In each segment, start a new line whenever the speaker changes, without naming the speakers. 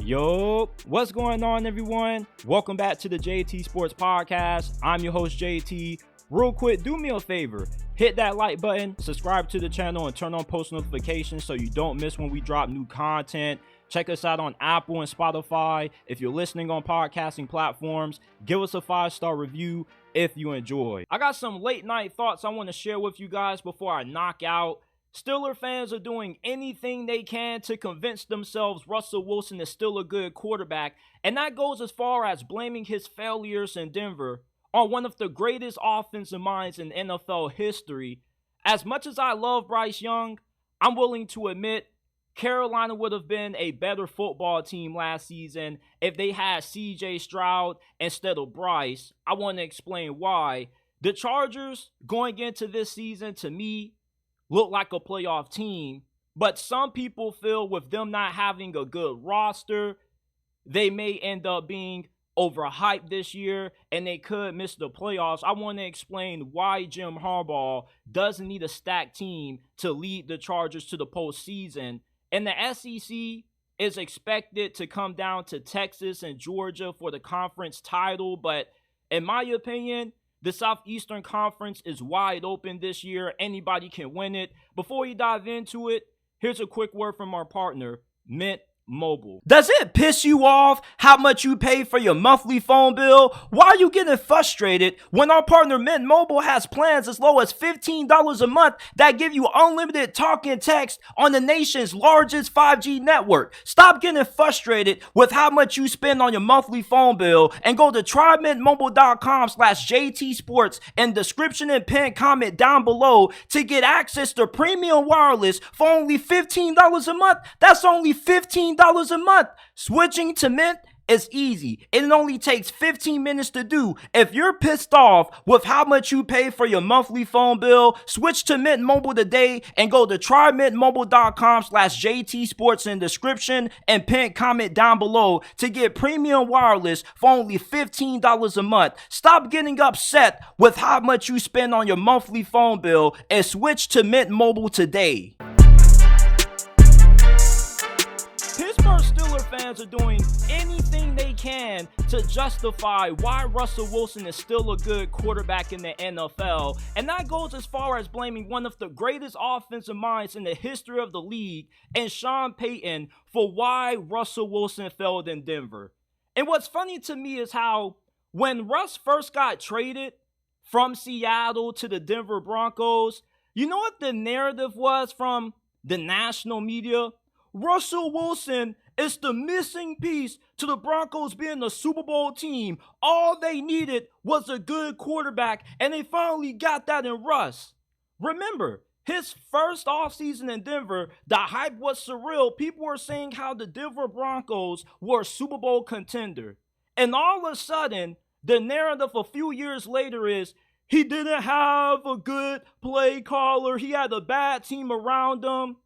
Yo, what's going on, everyone? Welcome back to the JT Sports Podcast. I'm your host, JT. Real quick, do me a favor. Hit that like button, subscribe to the channel, and turn on post notifications so you don't miss when we drop new content. Check us out on Apple and Spotify. If you're listening on podcasting platforms, give us a 5-star review if you enjoy. I got some late night thoughts I want to share with you guys before I knock out. Steelers fans are doing anything they can to convince themselves Russell Wilson is still a good quarterback, and that goes as far as blaming his failures in Denver on one of the greatest offensive minds in NFL history. As much as I love Bryce Young, I'm willing to admit Carolina would have been a better football team last season if they had CJ Stroud instead of Bryce. I want to explain why. The Chargers, going into this season, to me, look like a playoff team, but some people feel with them not having a good roster, they may end up being overhyped this year and they could miss the playoffs. I want to explain why Jim Harbaugh doesn't need a stacked team to lead the Chargers to the postseason. And the SEC is expected to come down to Texas and Georgia for the conference title, but in my opinion, the Southeastern Conference is wide open this year. Anybody can win it. Before we dive into it, here's a quick word from our partner, Mint Mobile. Does it piss you off how much you pay for your monthly phone bill? Why are you getting frustrated when our partner Mint Mobile has plans as low as $15 a month that give you unlimited talk and text on the nation's largest 5G network? Stop getting frustrated with how much you spend on your monthly phone bill and go to trymintmobile.com/JT Sports and description and pin comment down below to get access to premium wireless for only $15 a month. That's only $15 a month. Switching to Mint is easy. It only takes 15 minutes to do. If you're pissed off with how much you pay for your monthly phone bill, switch to Mint Mobile today and go to trymintmobile.com/JT Sports in description and pin comment down below to get premium wireless for only $15 a month. Stop getting upset with how much you spend on your monthly phone bill and switch to Mint Mobile today. Pittsburgh Steelers fans are doing anything they can to justify why Russell Wilson is still a good quarterback in the NFL, and that goes as far as blaming one of the greatest offensive minds in the history of the league and Sean Payton for why Russell Wilson failed in Denver. And what's funny to me is how when Russ first got traded from Seattle to the Denver Broncos, you know what the narrative was from the national media? Russell Wilson is the missing piece to the Broncos being a Super Bowl team. All they needed was a good quarterback, and they finally got that in Russ. Remember, his first offseason in Denver, the hype was surreal. People were saying how the Denver Broncos were a Super Bowl contender. And all of a sudden, the narrative a few years later is he didn't have a good play caller. He had a bad team around him.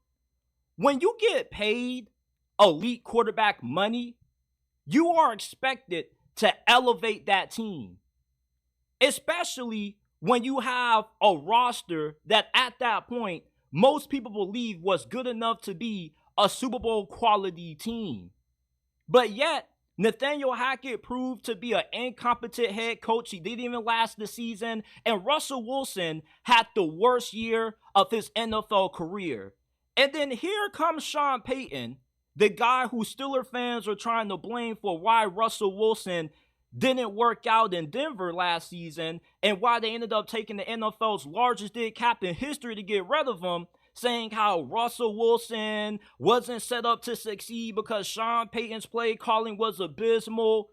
When you get paid elite quarterback money, you are expected to elevate that team, especially when you have a roster that at that point most people believe was good enough to be a Super Bowl quality team. But yet, Nathaniel Hackett proved to be an incompetent head coach. He didn't even last the season, and Russell Wilson had the worst year of his NFL career. And then here comes Sean Payton, the guy who Steelers fans are trying to blame for why Russell Wilson didn't work out in Denver last season and why they ended up taking the NFL's largest dead cap in history to get rid of him, saying how Russell Wilson wasn't set up to succeed because Sean Payton's play calling was abysmal.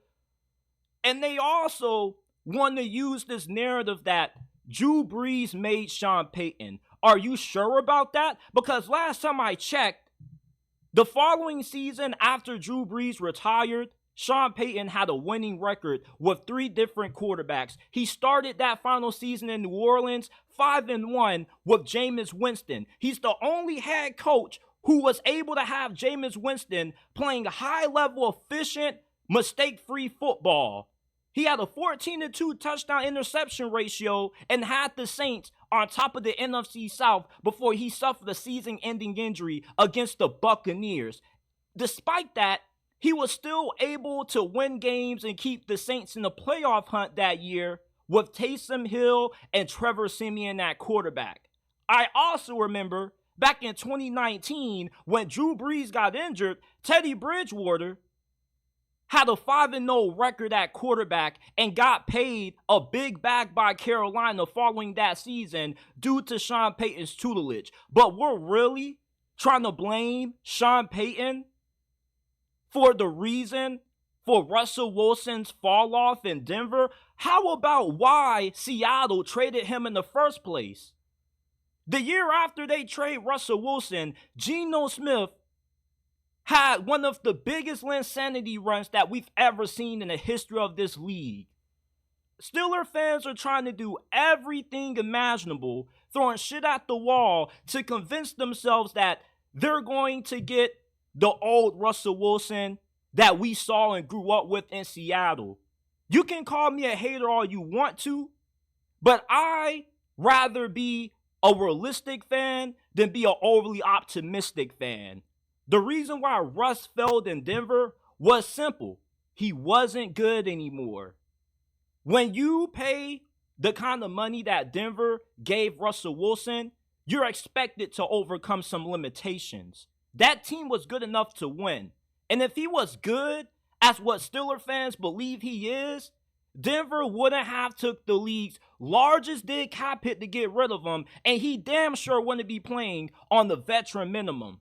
And they also want to use this narrative that Drew Brees made Sean Payton. Are you sure about that? Because last time I checked, the following season after Drew Brees retired, Sean Payton had a winning record with 3 different quarterbacks. He started that final season in New Orleans 5-1 with Jameis Winston. He's the only head coach who was able to have Jameis Winston playing high-level, efficient, mistake-free football. He had a 14-2 touchdown interception ratio and had the Saints on top of the NFC South before he suffered a season-ending injury against the Buccaneers. Despite that, he was still able to win games and keep the Saints in the playoff hunt that year with Taysom Hill and Trevor Siemian at quarterback. I also remember back in 2019 when Drew Brees got injured, Teddy Bridgewater had a 5-0 record at quarterback and got paid a big bag by Carolina following that season due to Sean Payton's tutelage. But we're really trying to blame Sean Payton for the reason for Russell Wilson's fall off in Denver? How about why Seattle traded him in the first place? The year after they trade Russell Wilson, Geno Smith had one of the biggest insanity runs that we've ever seen in the history of this league. Steelers fans are trying to do everything imaginable, throwing shit at the wall to convince themselves that they're going to get the old Russell Wilson that we saw and grew up with in Seattle. You can call me a hater all you want to, but I rather be a realistic fan than be an overly optimistic fan. The reason why Russ failed in Denver was simple. He wasn't good anymore. When you pay the kind of money that Denver gave Russell Wilson, you're expected to overcome some limitations. That team was good enough to win. And if he was good, as what Steelers fans believe he is, Denver wouldn't have took the league's largest dead cap hit to get rid of him, and he damn sure wouldn't be playing on the veteran minimum.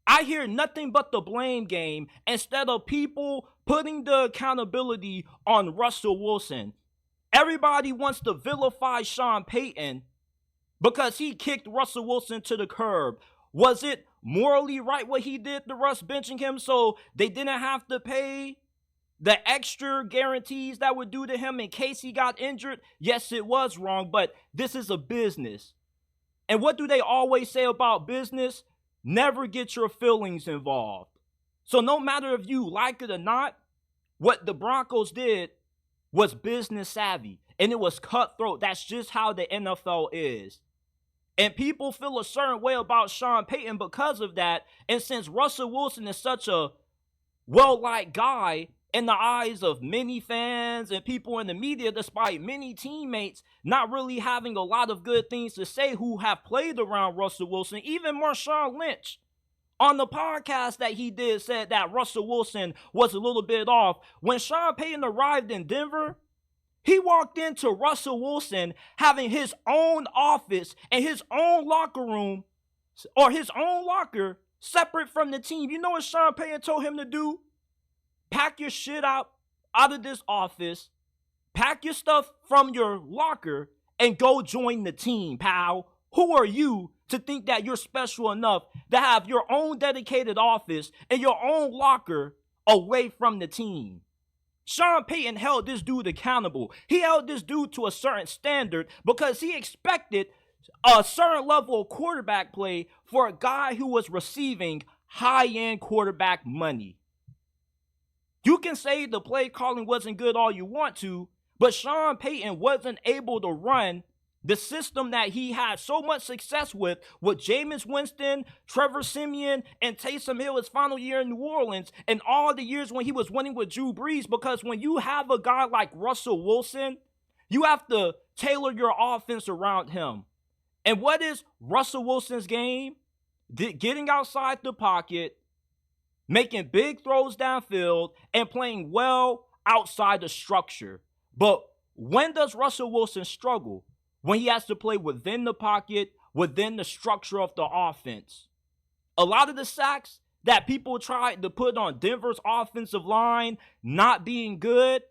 I hear nothing but the blame game instead of people putting the accountability on Russell Wilson. Everybody wants to vilify Sean Payton because he kicked Russell Wilson to the curb. Was it morally right what he did to Russ, benching him so they didn't have to pay the extra guarantees that would due to him in case he got injured? Yes, it was wrong, but this is a business. And what do they always say about business? Never get your feelings involved. So no matter if you like it or not, what the Broncos did was business savvy. And it was cutthroat. That's just how the NFL is. And people feel a certain way about Sean Payton because of that. And since Russell Wilson is such a well-liked guy in the eyes of many fans and people in the media, despite many teammates not really having a lot of good things to say who have played around Russell Wilson, even Marshawn Lynch on the podcast that he did said that Russell Wilson was a little bit off. When Sean Payton arrived in Denver, he walked into Russell Wilson having his own office and his own locker room or his own locker separate from the team. You know what Sean Payton told him to do? Pack your shit out of this office, pack your stuff from your locker, and go join the team, pal. Who are you to think that you're special enough to have your own dedicated office and your own locker away from the team? Sean Payton held this dude accountable. He held this dude to a certain standard because he expected a certain level of quarterback play for a guy who was receiving high-end quarterback money. You can say the play calling wasn't good all you want to, but Sean Payton wasn't able to run the system that he had so much success with Jameis Winston, Trevor Siemian, and Taysom Hill his final year in New Orleans, and all the years when he was winning with Drew Brees. Because when you have a guy like Russell Wilson, you have to tailor your offense around him. And what is Russell Wilson's game? Getting outside the pocket, making big throws downfield, and playing well outside the structure. But when does Russell Wilson struggle? When he has to play within the pocket, within the structure of the offense. A lot of the sacks that people tried to put on Denver's offensive line not being good,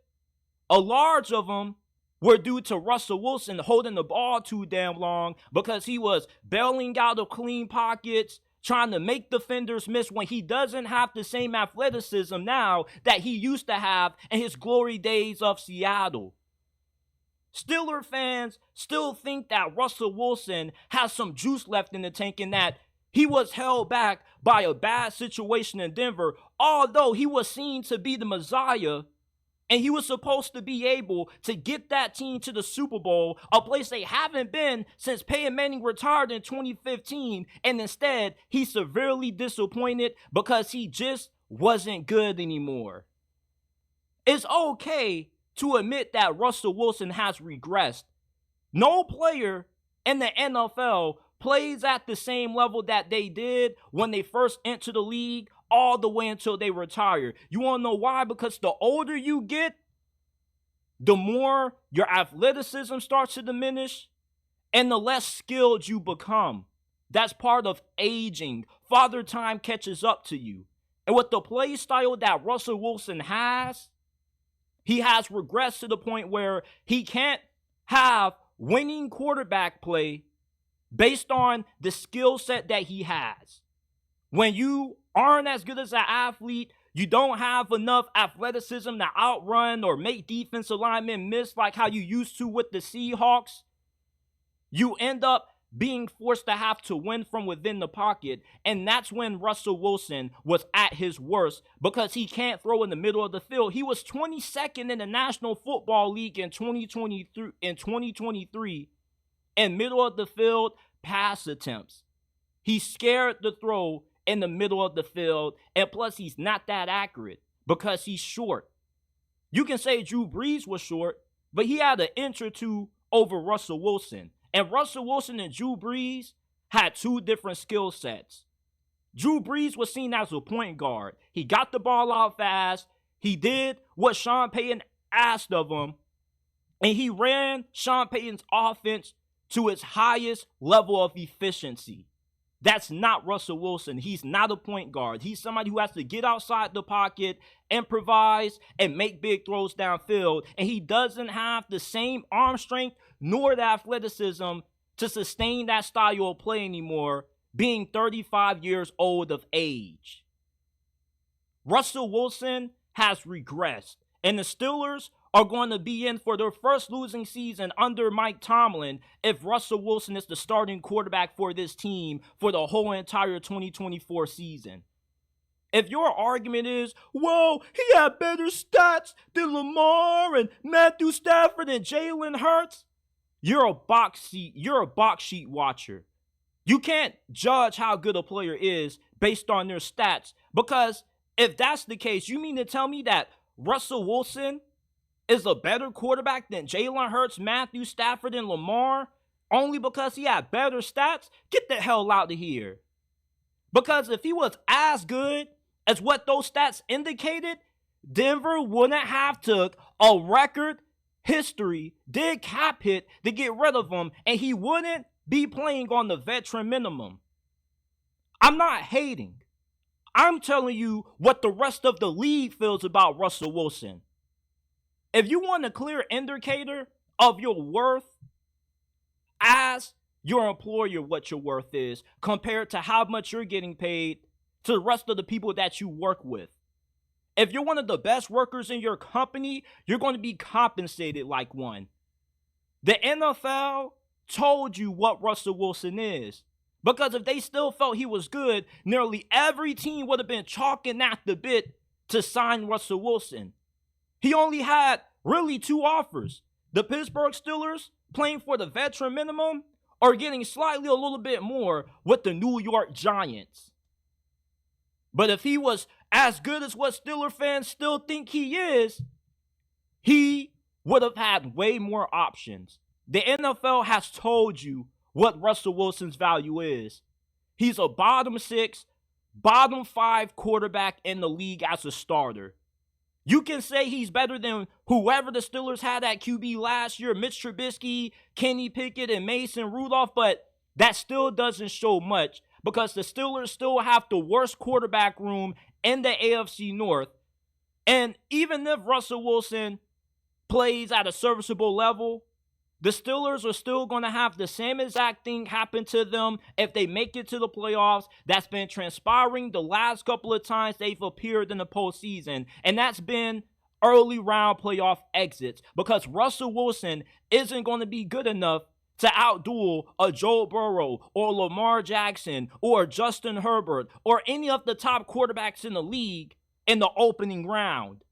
a large of them were due to Russell Wilson holding the ball too damn long because he was bailing out of clean pockets, trying to make defenders miss when he doesn't have the same athleticism now that he used to have in his glory days of Seattle. Steelers fans still think that Russell Wilson has some juice left in the tank and that he was held back by a bad situation in Denver, although he was seen to be the Messiah and he was supposed to be able to get that team to the Super Bowl, a place they haven't been since Peyton Manning retired in 2015, and instead, he's severely disappointed because he just wasn't good anymore. It's okay to admit that Russell Wilson has regressed. No player in the NFL plays at the same level that they did when they first entered the league all the way until they retire. You want to know why? Because the older you get, the more your athleticism starts to diminish and the less skilled you become. That's part of aging. Father time catches up to you. And with the play style that Russell Wilson has, he has regressed to the point where he can't have winning quarterback play based on the skill set that he has. When you aren't as good as an athlete, you don't have enough athleticism to outrun or make defensive linemen miss like how you used to with the Seahawks, you end up being forced to have to win from within the pocket. And that's when Russell Wilson was at his worst because he can't throw in the middle of the field. He was 22nd in the National Football League in 2023 in middle of the field pass attempts. He's scared to throw in the middle of the field, and plus he's not that accurate because he's short. You can say Drew Brees was short, but he had an inch or two over Russell Wilson. And Russell Wilson and Drew Brees had two different skill sets. Drew Brees was seen as a point guard. He got the ball out fast. He did what Sean Payton asked of him. And he ran Sean Payton's offense to its highest level of efficiency. That's not Russell Wilson. He's not a point guard. He's somebody who has to get outside the pocket, improvise, and make big throws downfield. And he doesn't have the same arm strength nor the athleticism to sustain that style of play anymore, being 35 years old of age. Russell Wilson has regressed, and the Steelers are going to be in for their first losing season under Mike Tomlin if Russell Wilson is the starting quarterback for this team for the whole entire 2024 season. If your argument is, well, he had better stats than Lamar and Matthew Stafford and Jalen Hurts, you're a box sheet watcher. You can't judge how good a player is based on their stats, because if that's the case, you mean to tell me that Russell Wilson is a better quarterback than Jalen Hurts, Matthew Stafford, and Lamar only because he had better stats? Get the hell out of here. Because if he was as good as what those stats indicated, Denver wouldn't have took a record history, dead cap hit to get rid of him, and he wouldn't be playing on the veteran minimum. I'm not hating. I'm telling you what the rest of the league feels about Russell Wilson. If you want a clear indicator of your worth, ask your employer what your worth is compared to how much you're getting paid to the rest of the people that you work with. If you're one of the best workers in your company, you're going to be compensated like one. The NFL told you what Russell Wilson is. Because if they still felt he was good, nearly every team would have been chalking at the bit to sign Russell Wilson. He only had really two offers. The Pittsburgh Steelers playing for the veteran minimum or getting slightly a little bit more with the New York Giants. But if he was as good as what Steeler fans still think he is, he would have had way more options. The NFL has told you what Russell Wilson's value is. He's a bottom 6, bottom 5 quarterback in the league as a starter. You can say he's better than whoever the Steelers had at QB last year, Mitch Trubisky, Kenny Pickett, and Mason Rudolph, but that still doesn't show much because the Steelers still have the worst quarterback room in the AFC North. And even if Russell Wilson plays at a serviceable level, the Steelers are still going to have the same exact thing happen to them if they make it to the playoffs. That's been transpiring the last couple of times they've appeared in the postseason, and that's been early round playoff exits because Russell Wilson isn't going to be good enough to outduel a Joe Burrow or Lamar Jackson or Justin Herbert or any of the top quarterbacks in the league in the opening round.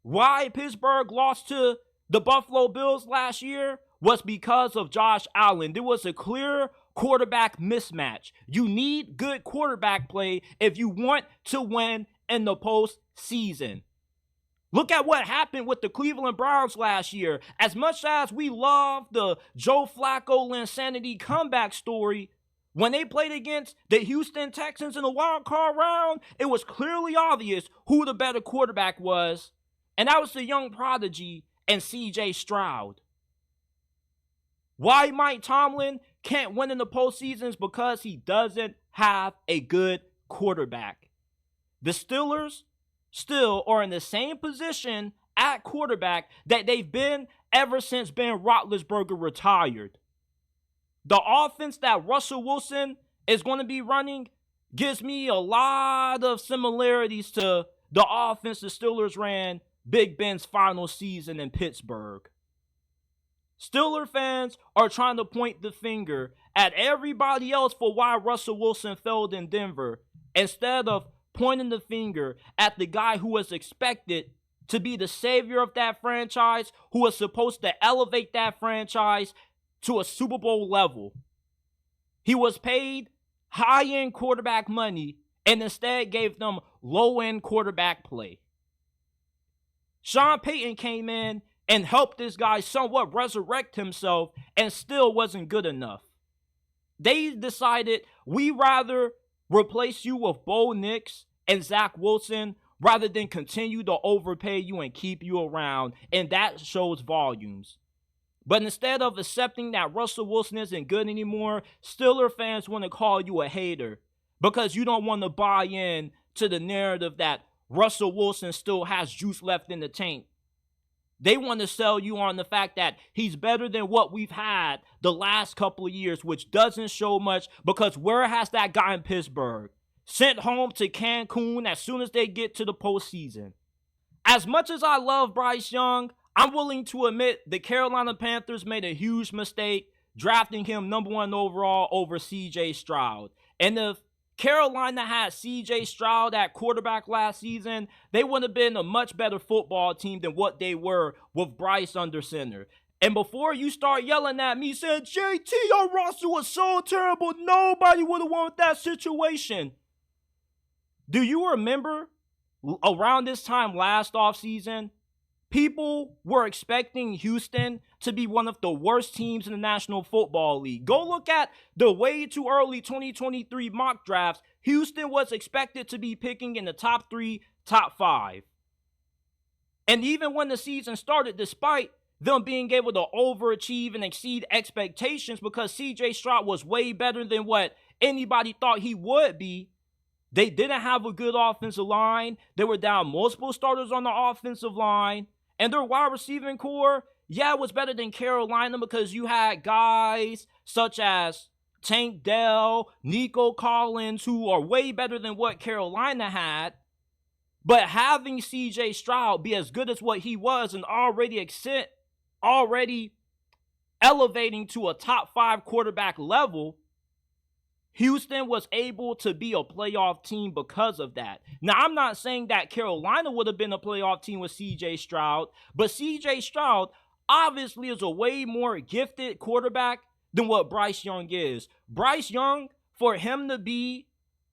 Why Pittsburgh lost to the Buffalo Bills last year was because of Josh Allen. There was a clear quarterback mismatch. You need good quarterback play if you want to win in the postseason. Look at what happened with the Cleveland Browns last year. As much as we love the Joe Flacco insanity comeback story, when they played against the Houston Texans in the wild card round, it was clearly obvious who the better quarterback was, and that was the young prodigy and CJ Stroud. Why Mike Tomlin can't win in the postseason is because he doesn't have a good quarterback. The Steelers still are in the same position at quarterback that they've been ever since Ben Roethlisberger retired. The offense that Russell Wilson is going to be running gives me a lot of similarities to the offense the Steelers ran Big Ben's final season in Pittsburgh. Steeler fans are trying to point the finger at everybody else for why Russell Wilson failed in Denver, instead of pointing the finger at the guy who was expected to be the savior of that franchise, who was supposed to elevate that franchise to a Super Bowl level. He was paid high-end quarterback money and instead gave them low-end quarterback play. Sean Payton came in and helped this guy somewhat resurrect himself and still wasn't good enough. They decided we rather replace you with Bo Nix and Zach Wilson rather than continue to overpay you and keep you around, and that shows volumes. But instead of accepting that Russell Wilson isn't good anymore, Steeler fans want to call you a hater because you don't want to buy in to the narrative that Russell Wilson still has juice left in the tank. They want to sell you on the fact that he's better than what we've had the last couple of years, which doesn't show much because where has that guy in Pittsburgh? Sent home to Cancun as soon as they get to the postseason. As much as I love Bryce Young, I'm willing to admit the Carolina Panthers made a huge mistake drafting him number 1 overall over CJ Stroud. And if Carolina had CJ Stroud at quarterback last season, they would have been a much better football team than what they were with Bryce under center. And before you start yelling at me saying, JT, your roster was so terrible, nobody would have won with that situation. Do you remember around this time last offseason, people were expecting Houston to be one of the worst teams in the National Football League. Go look at the way too early 2023 mock drafts. Houston was expected to be picking in the top 3, top 5. And even when the season started, despite them being able to overachieve and exceed expectations because CJ Stroud was way better than what anybody thought he would be, they didn't have a good offensive line. They were down multiple starters on the offensive line. And their wide receiving core, it was better than Carolina because you had guys such as Tank Dell, Nico Collins, who are way better than what Carolina had. But having CJ Stroud be as good as what he was and already elevating to a top 5 quarterback level, Houston was able to be a playoff team because of that. Now, I'm not saying that Carolina would have been a playoff team with CJ Stroud, but CJ Stroud obviously is a way more gifted quarterback than what Bryce Young is. Bryce Young, for him to be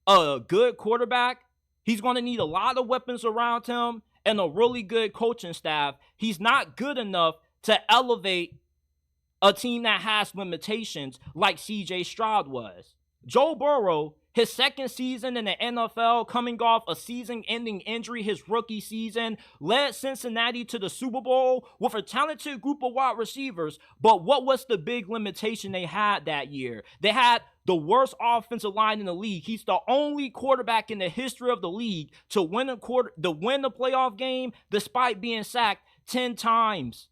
a good quarterback, he's going to need a lot of weapons around him and a really good coaching staff. He's not good enough to elevate a team that has limitations like CJ Stroud was. Joe Burrow, his second season in the NFL, coming off a season-ending injury his rookie season, led Cincinnati to the Super Bowl with a talented group of wide receivers. But what was the big limitation they had that year? They had the worst offensive line in the league. He's the only quarterback in the history of the league to win a playoff game despite being sacked 10 times.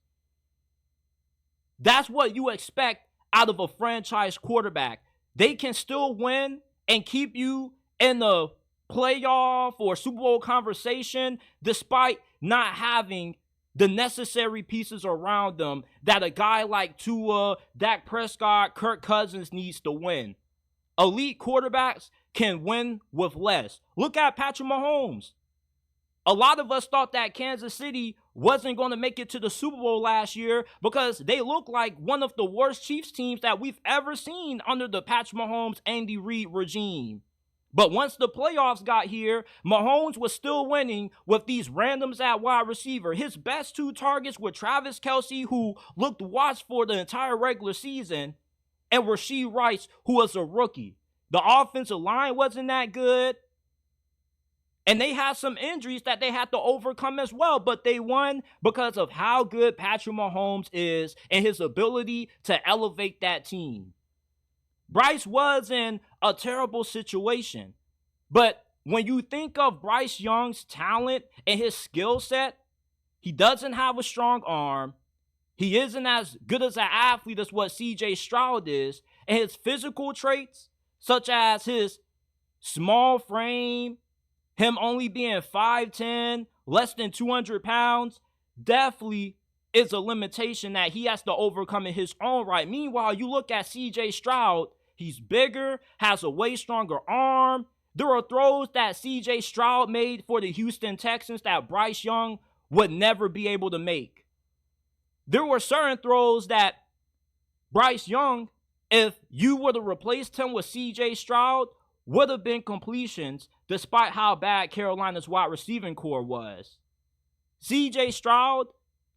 That's what you expect out of a franchise quarterback. They can still win and keep you in the playoff or Super Bowl conversation despite not having the necessary pieces around them that a guy like Tua, Dak Prescott, Kirk Cousins needs to win. Elite quarterbacks can win with less. Look at Patrick Mahomes. A lot of us thought that Kansas City wasn't going to make it to the Super Bowl last year because they look like one of the worst Chiefs teams that we've ever seen under the Patrick Mahomes, Andy Reid regime. But once the playoffs got here, Mahomes was still winning with these randoms at wide receiver. His best 2 targets were Travis Kelce, who looked watched for the entire regular season, and Rashee Rice, who was a rookie. The offensive line wasn't that good, and they had some injuries that they had to overcome as well, but they won because of how good Patrick Mahomes is and his ability to elevate that team. Bryce was in a terrible situation, but when you think of Bryce Young's talent and his skill set, he doesn't have a strong arm. He isn't as good as an athlete as what CJ Stroud is, and his physical traits, such as his small frame, him only being 5'10", less than 200 pounds, definitely is a limitation that he has to overcome in his own right. Meanwhile, you look at CJ Stroud, he's bigger, has a way stronger arm. There are throws that CJ Stroud made for the Houston Texans that Bryce Young would never be able to make. There were certain throws that Bryce Young, if you would have replaced him with CJ Stroud, would have been completions despite how bad Carolina's wide receiving core was. CJ Stroud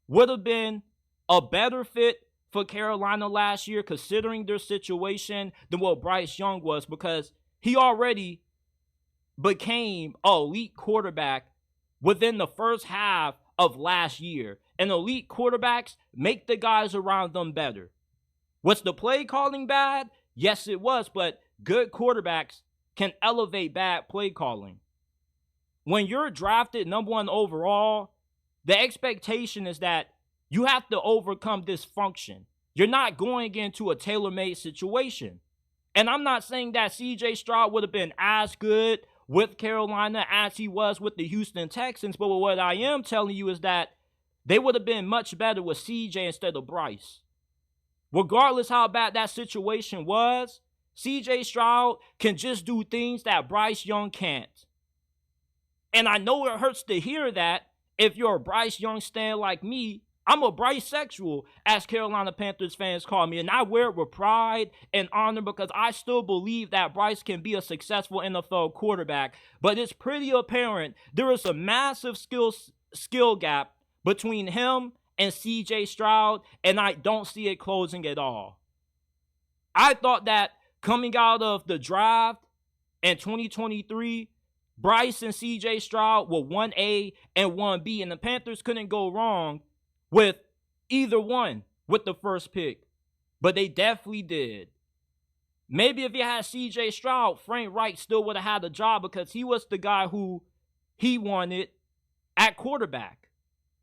would have been a better fit for Carolina last year considering their situation than what Bryce Young was, because he already became an elite quarterback within the first half of last year. And elite quarterbacks make the guys around them better. Was the play calling bad? Yes, it was, but good quarterbacks can elevate bad play calling. When you're drafted number 1 overall, the expectation is that you have to overcome dysfunction. You're not going into a tailor-made situation. And I'm not saying that CJ Stroud would have been as good with Carolina as he was with the Houston Texans, but what I am telling you is that they would have been much better with CJ instead of Bryce. Regardless how bad that situation was, CJ Stroud can just do things that Bryce Young can't. And I know it hurts to hear that if you're a Bryce Young stan like me. I'm a Bryce-sexual, as Carolina Panthers fans call me, and I wear it with pride and honor because I still believe that Bryce can be a successful NFL quarterback. But it's pretty apparent there is a massive skill gap between him and CJ Stroud, and I don't see it closing at all. I thought that coming out of the draft in 2023, Bryce and CJ Stroud were 1A and 1B, and the Panthers couldn't go wrong with either one with the first pick. But they definitely did. Maybe if you had CJ Stroud, Frank Reich still would have had a job because he was the guy who he wanted at quarterback.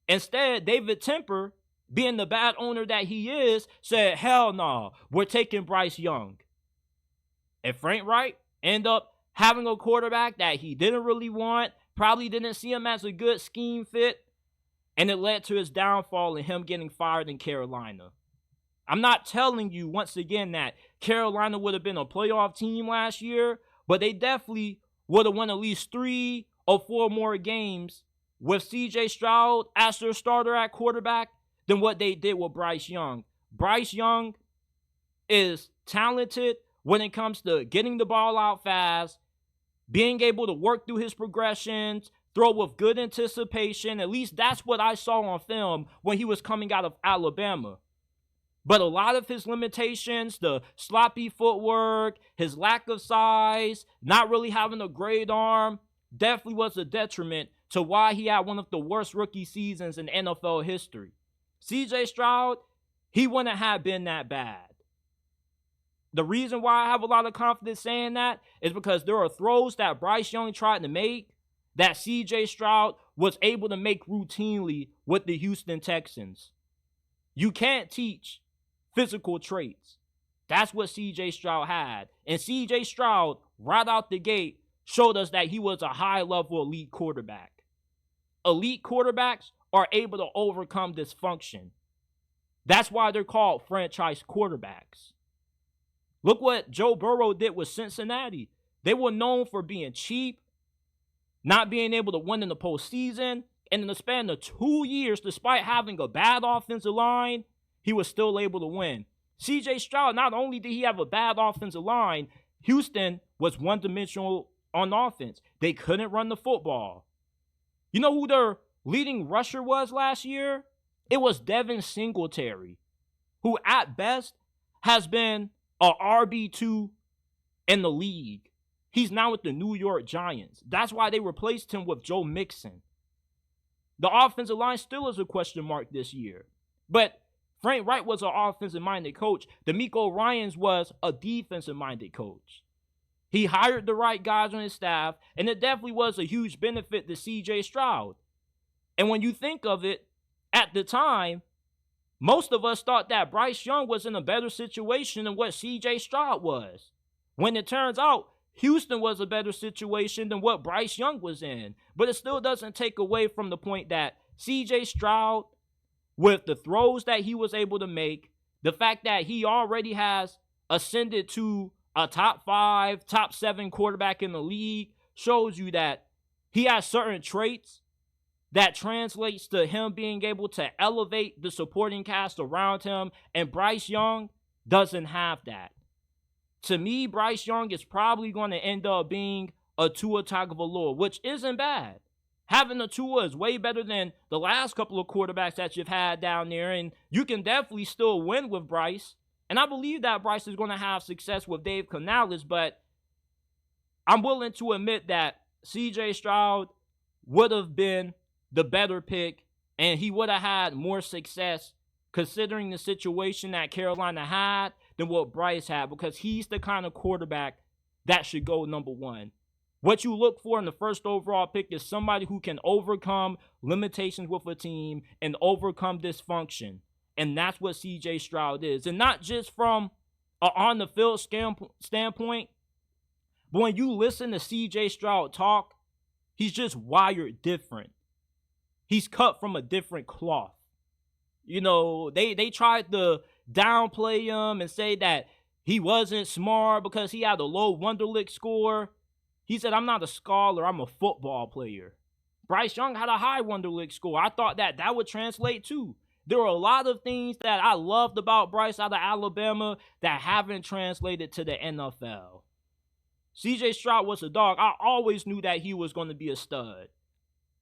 Instead, David Tepper, being the bad owner that he is, said, hell no, we're taking Bryce Young. And Frank Reich ended up having a quarterback that he didn't really want, probably didn't see him as a good scheme fit, and it led to his downfall and him getting fired in Carolina. I'm not telling you, once again, that Carolina would have been a playoff team last year, but they definitely would have won at least 3 or 4 more games with CJ Stroud as their starter at quarterback than what they did with Bryce Young. Bryce Young is talented when it comes to getting the ball out fast, being able to work through his progressions, throw with good anticipation. At least that's what I saw on film when he was coming out of Alabama. But a lot of his limitations, the sloppy footwork, his lack of size, not really having a great arm, definitely was a detriment to why he had one of the worst rookie seasons in NFL history. CJ Stroud, he wouldn't have been that bad. The reason why I have a lot of confidence saying that is because there are throws that Bryce Young tried to make that CJ Stroud was able to make routinely with the Houston Texans. You can't teach physical traits. That's what CJ Stroud had. And CJ Stroud, right out the gate, showed us that he was a high-level elite quarterback. Elite quarterbacks are able to overcome dysfunction. That's why they're called franchise quarterbacks. Look what Joe Burrow did with Cincinnati. They were known for being cheap, not being able to win in the postseason, and in the span of 2 years, despite having a bad offensive line, he was still able to win. CJ Stroud, not only did he have a bad offensive line, Houston was one-dimensional on offense. They couldn't run the football. You know who their leading rusher was last year? It was Devin Singletary, who at best has been a RB2 in the league. He's now with the New York Giants. That's why they replaced him with Joe Mixon. The offensive line still is a question mark this year. But Frank Wright was an offensive-minded coach. DeMeco Ryans was a defensive-minded coach. He hired the right guys on his staff, and it definitely was a huge benefit to CJ Stroud. And when you think of it, at the time, most of us thought that Bryce Young was in a better situation than what CJ Stroud was. When it turns out, Houston was a better situation than what Bryce Young was in. But it still doesn't take away from the point that CJ Stroud, with the throws that he was able to make, the fact that he already has ascended to a top 5, top 7 quarterback in the league, shows you that he has certain traits that translates to him being able to elevate the supporting cast around him, and Bryce Young doesn't have that. To me, Bryce Young is probably going to end up being a Tua Tagovailoa, which isn't bad. Having a Tua is way better than the last couple of quarterbacks that you've had down there, and you can definitely still win with Bryce. And I believe that Bryce is going to have success with Dave Canales, but I'm willing to admit that CJ Stroud would have been the better pick, and he would have had more success considering the situation that Carolina had than what Bryce had, because he's the kind of quarterback that should go number 1. What you look for in the first overall pick is somebody who can overcome limitations with a team and overcome dysfunction. And that's what CJ Stroud is. And not just from an on-the-field standpoint, but when you listen to CJ Stroud talk, he's just wired different. He's cut from a different cloth. You know, they tried to downplay him and say that he wasn't smart because he had a low Wonderlic score. He said, I'm not a scholar, I'm a football player. Bryce Young had a high Wonderlic score. I thought that would translate too. There were a lot of things that I loved about Bryce out of Alabama that haven't translated to the NFL. CJ Stroud was a dog. I always knew that he was going to be a stud.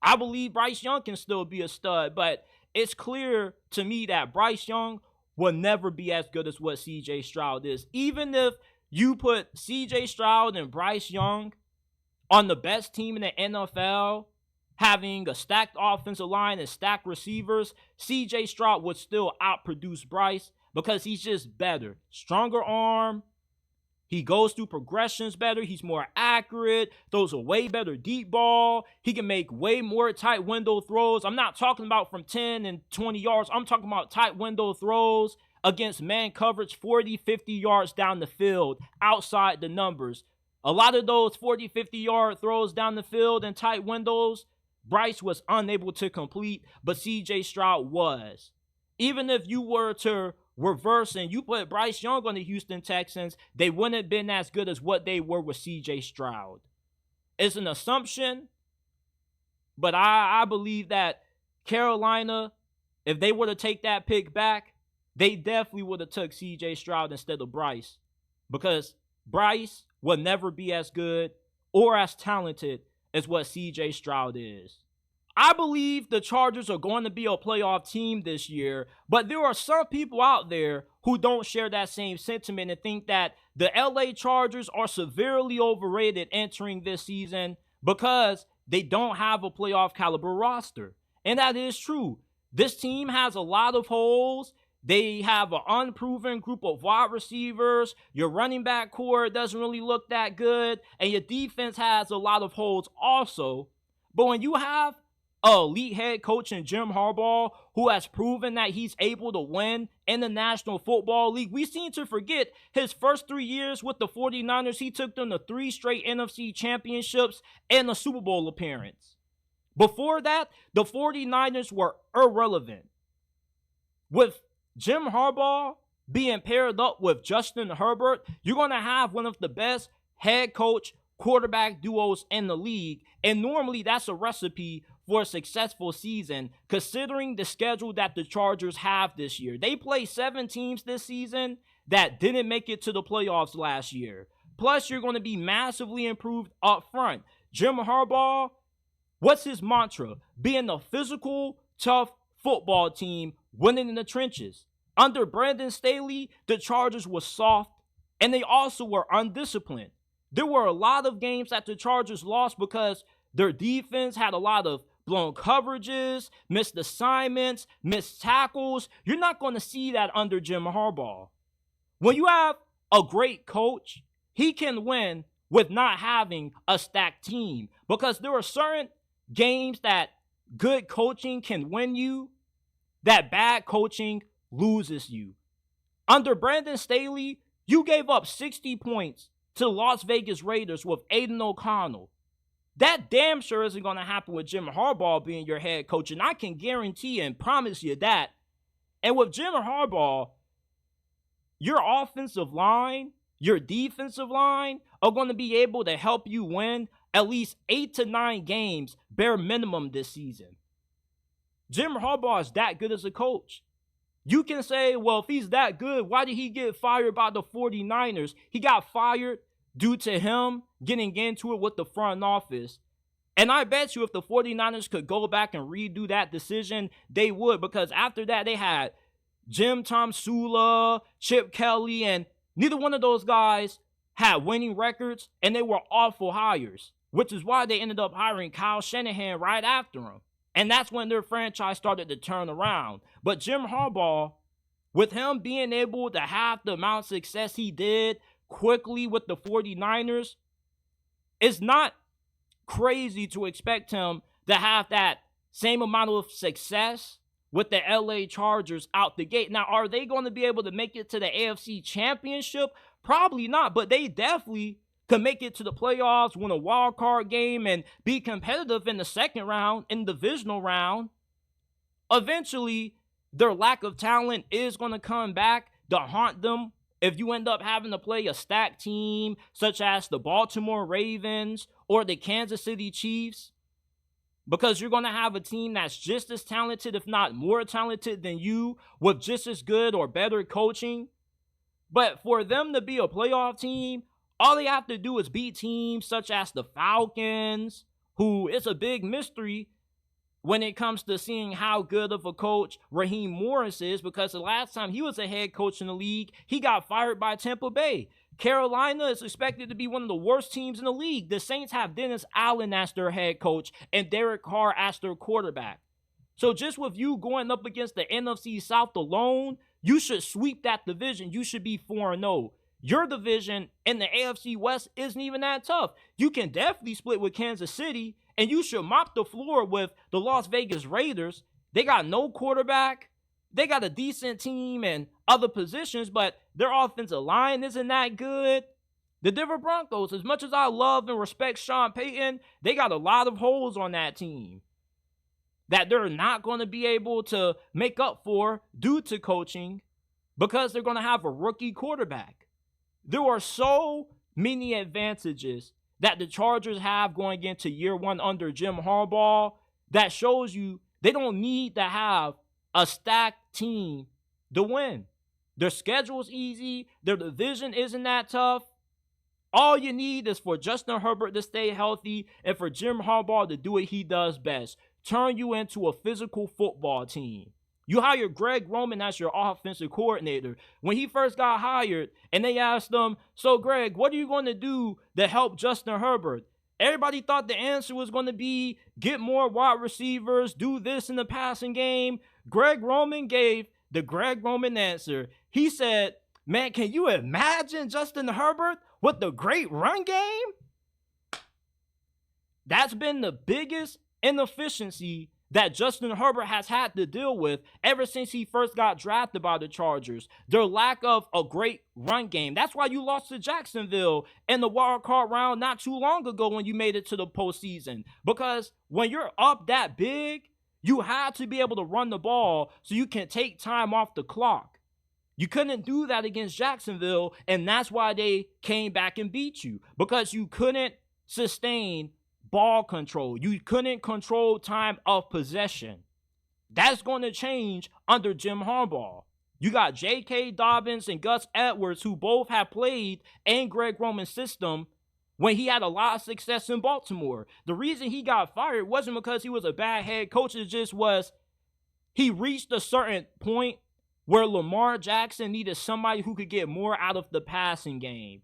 I believe Bryce Young can still be a stud, but it's clear to me that Bryce Young will never be as good as what CJ Stroud is. Even if you put CJ Stroud and Bryce Young on the best team in the NFL, having a stacked offensive line and stacked receivers, CJ Stroud would still outproduce Bryce because he's just better. Stronger arm. He goes through progressions better. He's more accurate. Throws a way better deep ball. He can make way more tight window throws. I'm not talking about from 10 and 20 yards. I'm talking about tight window throws against man coverage 40, 50 yards down the field, outside the numbers. A lot of those 40, 50-yard throws down the field in tight windows, Bryce was unable to complete, but CJ Stroud was. Even if you were to reverse and you put Bryce Young on the Houston Texans, they wouldn't have been as good as what they were with CJ Stroud. It's an assumption, but I believe that Carolina, if they were to take that pick back, they definitely would have took CJ Stroud instead of Bryce, because Bryce will never be as good or as talented as what CJ Stroud is. I believe the Chargers are going to be a playoff team this year, but there are some people out there who don't share that same sentiment and think that the LA Chargers are severely overrated entering this season because they don't have a playoff caliber roster. And that is true. This team has a lot of holes. They have an unproven group of wide receivers. Your running back core doesn't really look that good. And your defense has a lot of holes also. But when you have an elite head coach in Jim Harbaugh who has proven that he's able to win in the National Football League, we seem to forget his first 3 years with the 49ers. He took them to 3 straight NFC championships and a Super Bowl appearance. Before that, the 49ers were irrelevant. With Jim Harbaugh being paired up with Justin Herbert, you're going to have one of the best head coach quarterback duos in the league. And normally that's a recipe for a successful season, considering the schedule that the Chargers have this year. They play 7 teams this season that didn't make it to the playoffs last year. Plus, you're going to be massively improved up front. Jim Harbaugh, what's his mantra? Being a physical, tough football team, winning in the trenches. Under Brandon Staley, the Chargers were soft, and they also were undisciplined. There were a lot of games that the Chargers lost because their defense had a lot of blown coverages, missed assignments, missed tackles. You're not going to see that under Jim Harbaugh. When you have a great coach, he can win with not having a stacked team, because there are certain games that good coaching can win you, that bad coaching loses you. Under Brandon Staley, you gave up 60 points to the Las Vegas Raiders with Aiden O'Connell. That damn sure isn't going to happen with Jim Harbaugh being your head coach, and I can guarantee and promise you that. And with Jim Harbaugh, your offensive line, your defensive line are going to be able to help you win at least 8 to 9 games, bare minimum, this season. Jim Harbaugh is that good as a coach. You can say, well, if he's that good, why did he get fired by the 49ers? He got fired due to him getting into it with the front office. And I bet you if the 49ers could go back and redo that decision, they would, because after that they had Jim Tomsula, Chip Kelly, and neither one of those guys had winning records, and they were awful hires, which is why they ended up hiring Kyle Shanahan right after him. And that's when their franchise started to turn around. But Jim Harbaugh, with him being able to have the amount of success he did quickly with the 49ers, it's not crazy to expect him to have that same amount of success with the LA Chargers out the gate. Now, are they going to be able to make it to the AFC Championship? Probably not, but they definitely could make it to the playoffs, win a wild card game, and be competitive in the second round, in the divisional round. Eventually, their lack of talent is going to come back to haunt them if you end up having to play a stacked team such as the Baltimore Ravens or the Kansas City Chiefs, because you're going to have a team that's just as talented, if not more talented than you, with just as good or better coaching. But for them to be a playoff team, all they have to do is beat teams such as the Falcons, who is a big mystery when it comes to seeing how good of a coach Raheem Morris is, because the last time he was a head coach in the league, he got fired by Tampa Bay. Carolina is expected to be one of the worst teams in the league. The Saints have Dennis Allen as their head coach and Derek Carr as their quarterback. So just with you going up against the NFC South alone, you should sweep that division. You should be 4-0. Your division in the AFC West isn't even that tough. You can definitely split with Kansas City, and you should mop the floor with the Las Vegas Raiders. They got no quarterback. They got a decent team and other positions, but their offensive line isn't that good. The Denver Broncos, as much as I love and respect Sean Payton, they got a lot of holes on that team that they're not going to be able to make up for due to coaching, because they're going to have a rookie quarterback. There are so many advantages that the Chargers have going into year one under Jim Harbaugh that shows you they don't need to have a stacked team to win. Their schedule's easy. Their division isn't that tough. All you need is for Justin Herbert to stay healthy and for Jim Harbaugh to do what he does best: turn you into a physical football team. You hire Greg Roman as your offensive coordinator. When he first got hired and they asked him, so Greg, what are you going to do to help Justin Herbert? Everybody thought the answer was going to be get more wide receivers, do this in the passing game. Greg Roman gave the Greg Roman answer. He said, man, can you imagine Justin Herbert with the great run game? That's been the biggest inefficiency that Justin Herbert has had to deal with ever since he first got drafted by the Chargers. Their lack of a great run game. That's why you lost to Jacksonville in the wild card round not too long ago when you made it to the postseason. Because when you're up that big, you have to be able to run the ball so you can take time off the clock. You couldn't do that against Jacksonville, and that's why they came back and beat you, because you couldn't sustain ball control. You couldn't control time of possession. That's going to change under Jim Harbaugh. You got J.K. Dobbins and Gus Edwards, who both have played in Greg Roman's system when he had a lot of success in Baltimore. The reason he got fired wasn't because he was a bad head coach. It just was he reached a certain point where Lamar Jackson needed somebody who could get more out of the passing game.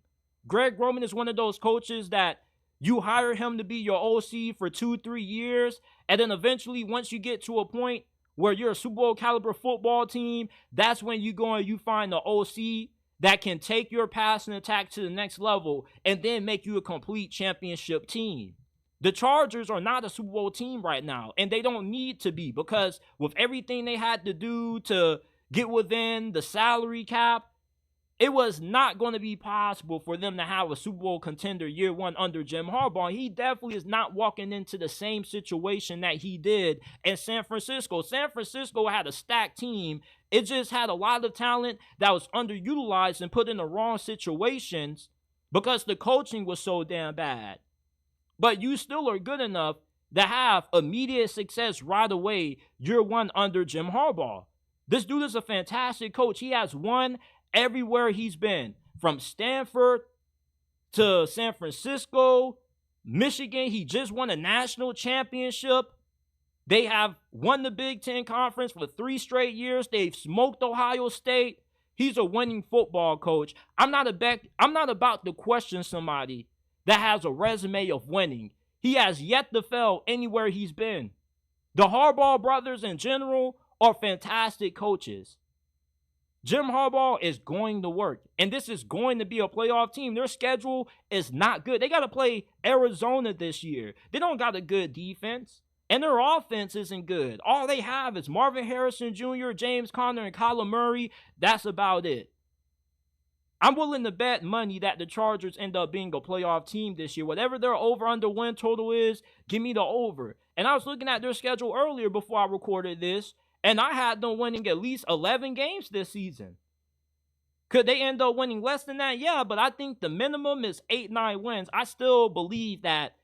Greg Roman is one of those coaches that you hire him to be your OC for 2-3 years, and then eventually once you get to a point where you're a Super Bowl caliber football team, that's when you go and you find the OC that can take your passing attack to the next level and then make you a complete championship team. The Chargers are not a Super Bowl team right now, and they don't need to be, because with everything they had to do to get within the salary cap, it was not going to be possible for them to have a Super Bowl contender year one under Jim Harbaugh. He definitely is not walking into the same situation that he did in San Francisco. San Francisco had a stacked team. It just had a lot of talent that was underutilized and put in the wrong situations because the coaching was so damn bad. But you still are good enough to have immediate success right away year one under Jim Harbaugh. This dude is a fantastic coach. He has won everywhere he's been, from Stanford to San Francisco, Michigan. He just won a national championship. They have won the Big Ten Conference for 3 straight years. They've smoked Ohio State. He's a winning football coach. I'm not about to question somebody that has a resume of winning. He has yet to fail anywhere he's been. The Harbaugh brothers in general are fantastic coaches. Jim Harbaugh is going to work, and this is going to be a playoff team. Their schedule is not good. They got to play Arizona this year. They don't got a good defense, and their offense isn't good. All they have is Marvin Harrison Jr., James Conner, and Kyler Murray. That's about it. I'm willing to bet money that the Chargers end up being a playoff team this year. Whatever their over-under win total is, give me the over. And I was looking at their schedule earlier before I recorded this, and I had them winning at least 11 games this season. Could they end up winning less than that? Yeah, but I think the minimum is 8-9 wins. I still believe that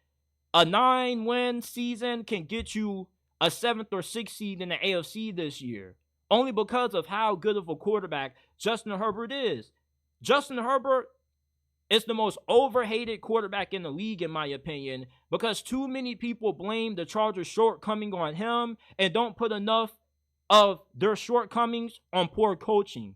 a 9-win season can get you a 7th or 6th seed in the AFC this year, only because of how good of a quarterback Justin Herbert is. Justin Herbert is the most overhated quarterback in the league, in my opinion, because too many people blame the Chargers' shortcoming on him and don't put enough of their shortcomings on poor coaching.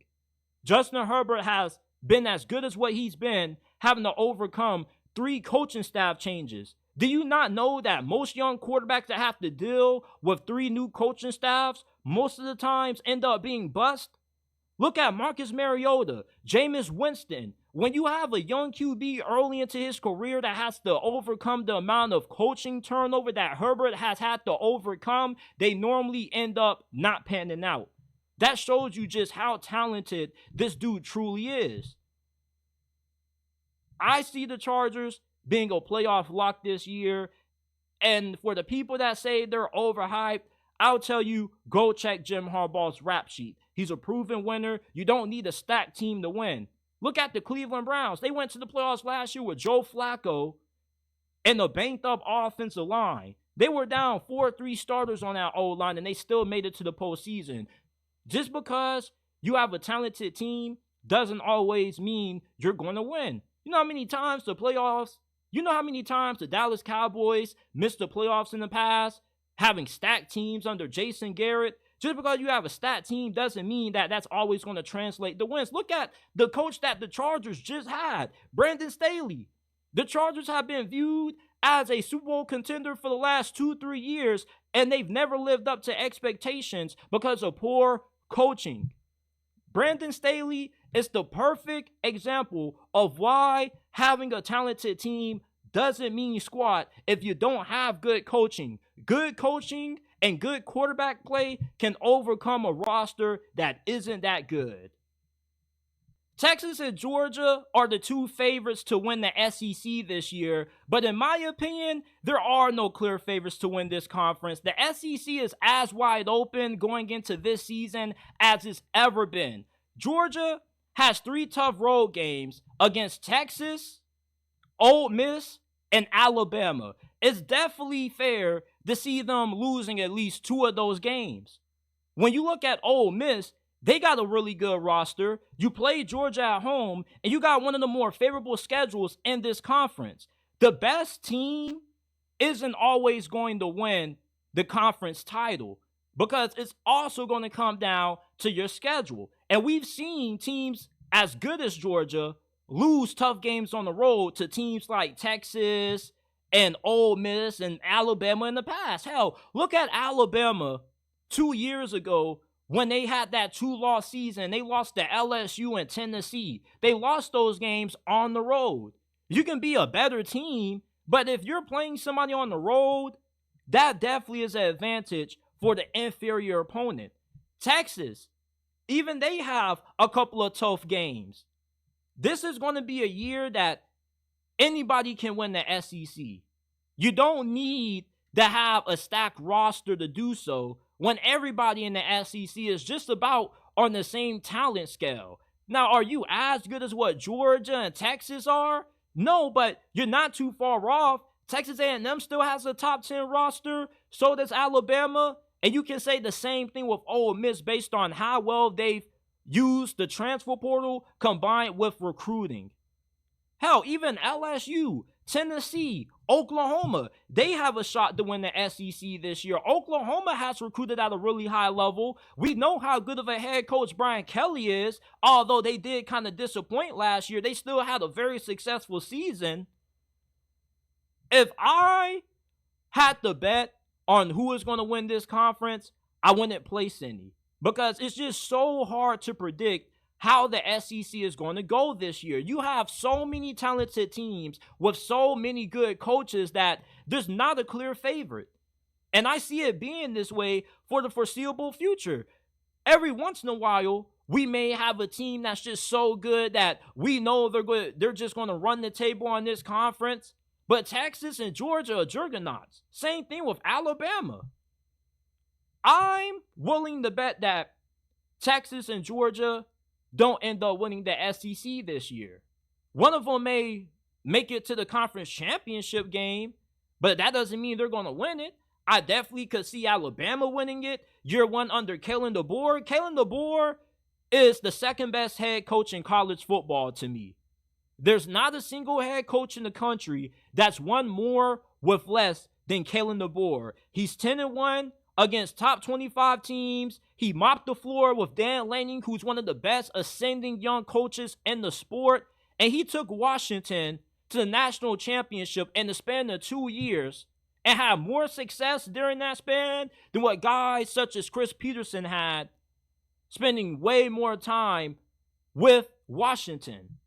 Justin Herbert has been as good as what he's been, having to overcome 3 coaching staff changes. Do you not know that most young quarterbacks that have to deal with 3 new coaching staffs most of the times end up being bust? Look at Marcus Mariota, Jameis Winston. When you have a young QB early into his career that has to overcome the amount of coaching turnover that Herbert has had to overcome, they normally end up not panning out. That shows you just how talented this dude truly is. I see the Chargers being a playoff lock this year. And for the people that say they're overhyped, I'll tell you, go check Jim Harbaugh's rap sheet. He's a proven winner. You don't need a stacked team to win. Look at the Cleveland Browns. They went to the playoffs last year with Joe Flacco and a banked-up offensive line. They were down 4-3 starters on that O-line, and they still made it to the postseason. Just because you have a talented team doesn't always mean you're going to win. You know how many times the Dallas Cowboys missed the playoffs in the past, having stacked teams under Jason Garrett? Just because you have a stat team doesn't mean that that's always going to translate to wins. Look at the coach that the Chargers just had, Brandon Staley. The Chargers have been viewed as a Super Bowl contender for the last 2-3 years, and they've never lived up to expectations because of poor coaching. Brandon Staley is the perfect example of why having a talented team doesn't mean squat if you don't have good coaching. Good coaching and good quarterback play can overcome a roster that isn't that good. Texas and Georgia are the 2 favorites to win the SEC this year, but in my opinion, there are no clear favorites to win this conference. The SEC is as wide open going into this season as it's ever been. Georgia has 3 tough road games against Texas, Ole Miss, and Alabama. It's definitely fair to see them losing at least 2 of those games. When you look at Ole Miss, They got a really good roster. You play Georgia at home, and you got one of the more favorable schedules in this conference. The best team isn't always going to win the conference title because it's also going to come down to your schedule. And we've seen teams as good as Georgia lose tough games on the road to teams like Texas and Ole Miss and Alabama in the past. Hell, look at Alabama 2 years ago when they had that 2-loss season. They lost to LSU and Tennessee. They lost those games on the road. You can be a better team, but if you're playing somebody on the road, that definitely is an advantage for the inferior opponent. Texas, even they have a couple of tough games. This is going to be a year that anybody can win the SEC. You don't need to have a stacked roster to do so when everybody in the SEC is just about on the same talent scale. Now, are you as good as what Georgia and Texas are? No, but you're not too far off. Texas A&M still has a top 10 roster. So does Alabama. And you can say the same thing with Ole Miss based on how well they've used the transfer portal combined with recruiting. Hell, even LSU, Tennessee, Oklahoma, they have a shot to win the SEC this year. Oklahoma has recruited at a really high level. We know how good of a head coach Brian Kelly is. Although they did kind of disappoint last year, they still had a very successful season. If I had to bet on who is going to win this conference, I wouldn't place any. Because it's just so hard to predict how the SEC is going to go this year. You have so many talented teams with so many good coaches that there's not a clear favorite. And I see it being this way for the foreseeable future. Every once in a while, we may have a team that's just so good that we know they're just going to run the table on this conference. But Texas and Georgia are juggernauts. Same thing with Alabama. I'm willing to bet that Texas and Georgia don't end up winning the SEC this year. One of them may make it to the conference championship game, but that doesn't mean they're going to win it. I definitely could see Alabama winning it year one under Kalen DeBoer. Kalen DeBoer is the second best head coach in college football to me. There's not a single head coach in the country that's won more with less than Kalen DeBoer. He's 10-1 against top 25 teams. He mopped the floor with Dan Lanning, who's one of the best ascending young coaches in the sport. And he took Washington to the national championship in the span of 2 years and had more success during that span than what guys such as Chris Peterson had, spending way more time with Washington.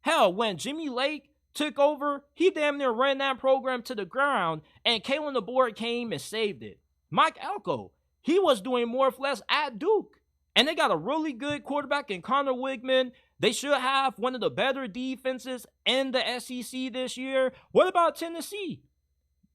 Hell, when Jimmy Lake took over, he damn near ran that program to the ground, and Kalen DeBoer came and saved it. Mike Elko, he was doing more with less at Duke. And they got a really good quarterback in Connor Wigman. They should have one of the better defenses in the SEC this year. What about Tennessee?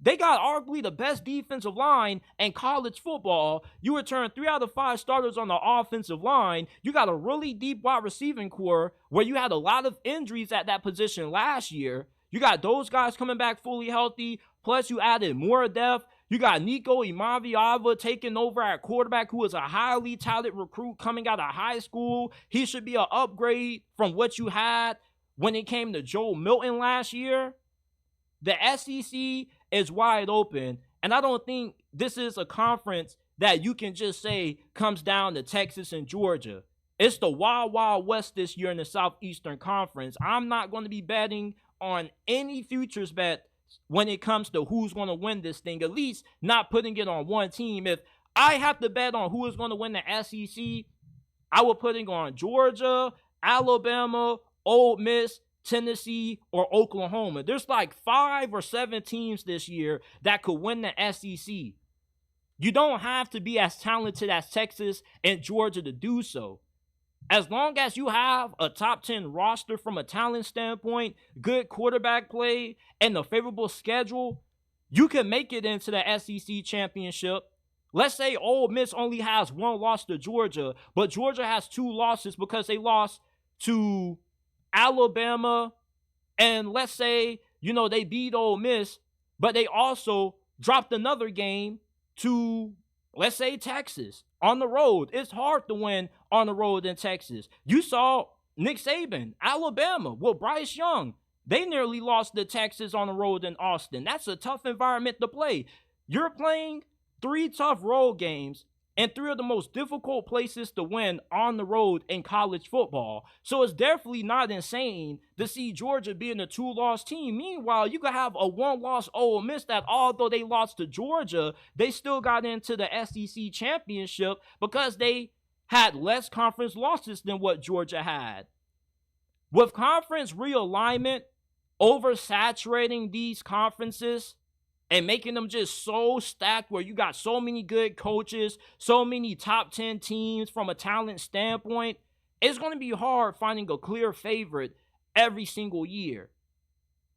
They got arguably the best defensive line in college football. You return 3 out of 5 starters on the offensive line. You got a really deep wide receiving core where you had a lot of injuries at that position last year. You got those guys coming back fully healthy. Plus, you added more depth. You got Nico Imaviava taking over at quarterback, who is a highly talented recruit coming out of high school. He should be an upgrade from what you had when it came to Joe Milton last year. The SEC is wide open, and I don't think this is a conference that you can just say comes down to Texas and Georgia. It's the Wild Wild West this year in the Southeastern Conference. I'm not going to be betting on any futures bet when it comes to who's going to win this thing, at least not putting it on one team. If I have to bet on who is going to win the SEC, I would put it on Georgia, Alabama, Ole Miss, Tennessee, or Oklahoma. There's like 5 or 7 teams this year that could win the SEC. You don't have to be as talented as Texas and Georgia to do so. As long as you have a top 10 roster from a talent standpoint, good quarterback play, and a favorable schedule, you can make it into the SEC championship. Let's say Ole Miss only has 1 loss to Georgia, but Georgia has 2 losses because they lost to Alabama, and let's say, they beat Ole Miss, but they also dropped another game to Let's say Texas on the road. It's hard to win on the road in Texas. You saw Nick Saban, Alabama, with Bryce Young. They nearly lost to Texas on the road in Austin. That's a tough environment to play. You're playing 3 tough road games and 3 of the most difficult places to win on the road in college football. So it's definitely not insane to see Georgia being a 2-loss team. Meanwhile, you could have a 1-loss Ole Miss that, although they lost to Georgia, they still got into the SEC championship because they had less conference losses than what Georgia had. With conference realignment, oversaturating these conferences and making them just so stacked where you got so many good coaches, so many top 10 teams from a talent standpoint, it's going to be hard finding a clear favorite every single year.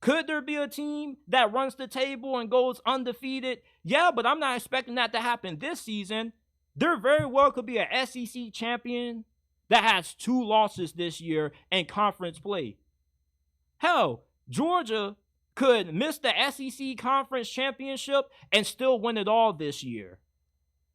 Could there be a team that runs the table and goes undefeated? Yeah, but I'm not expecting that to happen this season. There very well could be an SEC champion that has 2 losses this year in conference play. Hell, Georgia could miss the SEC conference championship and still win it all this year.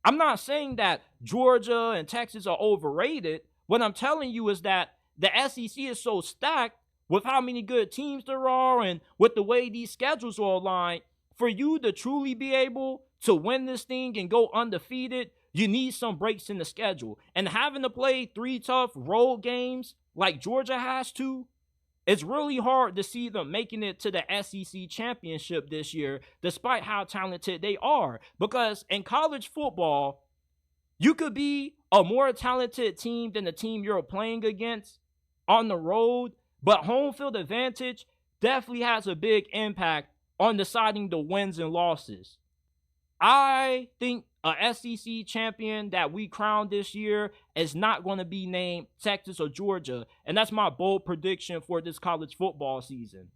I'm not saying that Georgia and Texas are overrated. What I'm telling you is that the SEC is so stacked with how many good teams there are and with the way these schedules are aligned. For you to truly be able to win this thing and go undefeated, you need some breaks in the schedule. And having to play 3 tough road games like Georgia has to, it's really hard to see them making it to the SEC championship this year, despite how talented they are. Because in college football, you could be a more talented team than the team you're playing against on the road, but home field advantage definitely has a big impact on deciding the wins and losses. I think a SEC champion that we crowned this year is not going to be named Texas or Georgia. And that's my bold prediction for this college football season.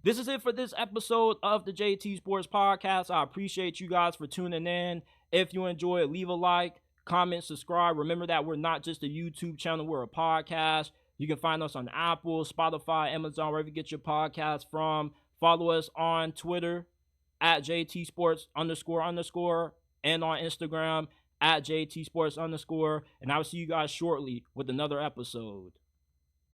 This is it for this episode of the JT Sports Podcast. I appreciate you guys for tuning in. If you enjoy it, leave a like, comment, subscribe. Remember that we're not just a YouTube channel, we're a podcast. You can find us on Apple, Spotify, Amazon, wherever you get your podcast from. Follow us on Twitter at JT Sports __ and on Instagram at JT Sports _. And I will see you guys shortly with another episode.